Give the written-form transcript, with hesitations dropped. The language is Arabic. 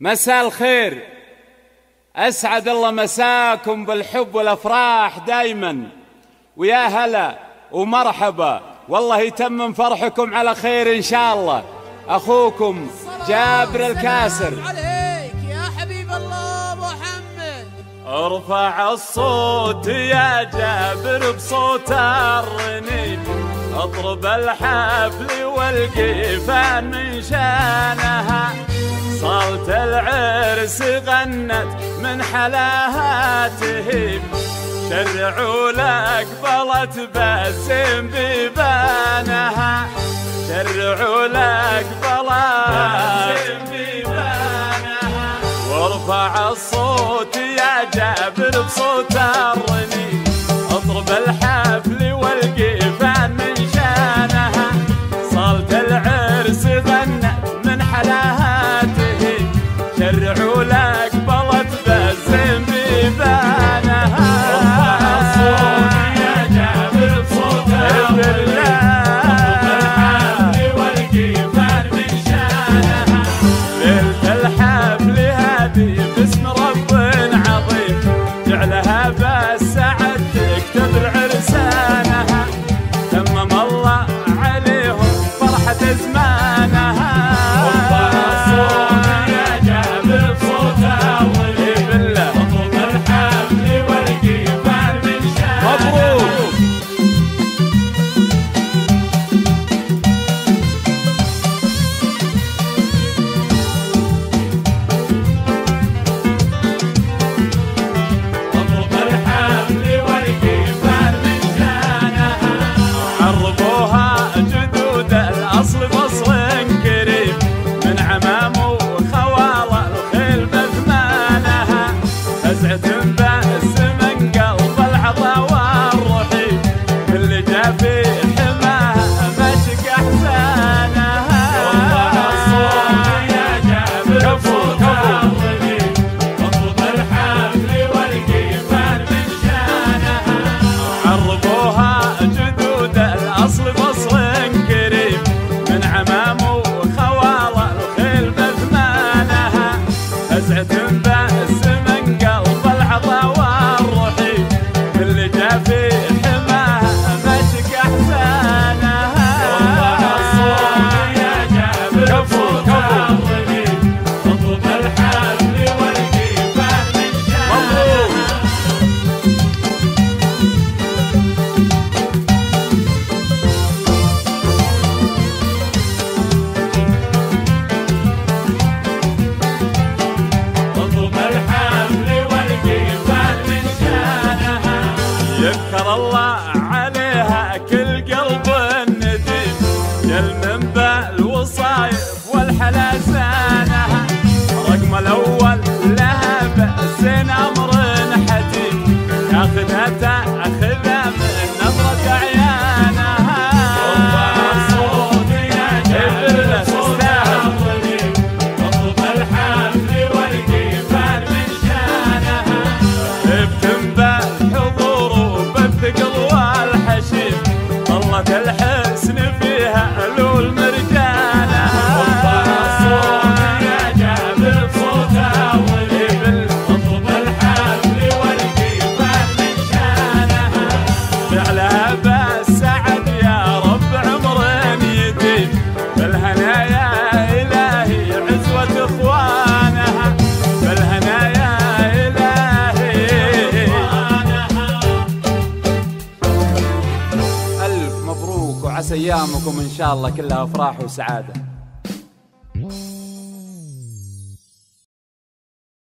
مساء الخير، أسعد الله مساكم بالحب والأفراح دايما، ويا هلا ومرحبا، والله يتمم فرحكم على خير إن شاء الله. أخوكم جابر الكاسر. عليك يا حبيب الله محمد. ارفع الصوت يا جابر بصوت الرنين، اضرب الحفل والقيفان من شانها، صالة العرس غنت من حلاها تهيب، شرعوا لك بلت بسم بيبانها، شرعوا لك بلت بيبانها. وارفع الصوت يا جابر بصوت الرنين، اضرب الحفل والقيفان من شانها، صالة العرس غنت من حلاها تهيب، شرعوا لك بلت بسم بيبانها. وارفع الصوت يا جابر بصوت الرنين، باسم رب عظيم جعلها بالسعد تكتب العرسانها، تمم الله عليهم فرحة زمانها. وارفع الصوت يا جابر بصوت الرنين، بالله مطلوب الحفل والقيفان من شانها. مبروك. يذكر الله عليها كل قلب نديم، يلمن بالوصايف والحلا زانها، رقم الأول لها بأسن أمر حديد، ياخذها تأخذها من نظرة عيانها. وارفع الصوت يا جابر بصوت الرنين، اطلب الحفل والقيفان من شانها، ابتم والحشيم ظلت الحسن فيها ألول مرجانها. وارفع الصوت يا جابر بصوت الرنين، اطلب الحفل والقيفان من شانها، جعلها بالسعد يا رب عمر يديم، بالهنا يا إلهي عزوة إخوانها، بالهنا يا عسى ايامكم ان شاء الله كلها افراح وسعاده.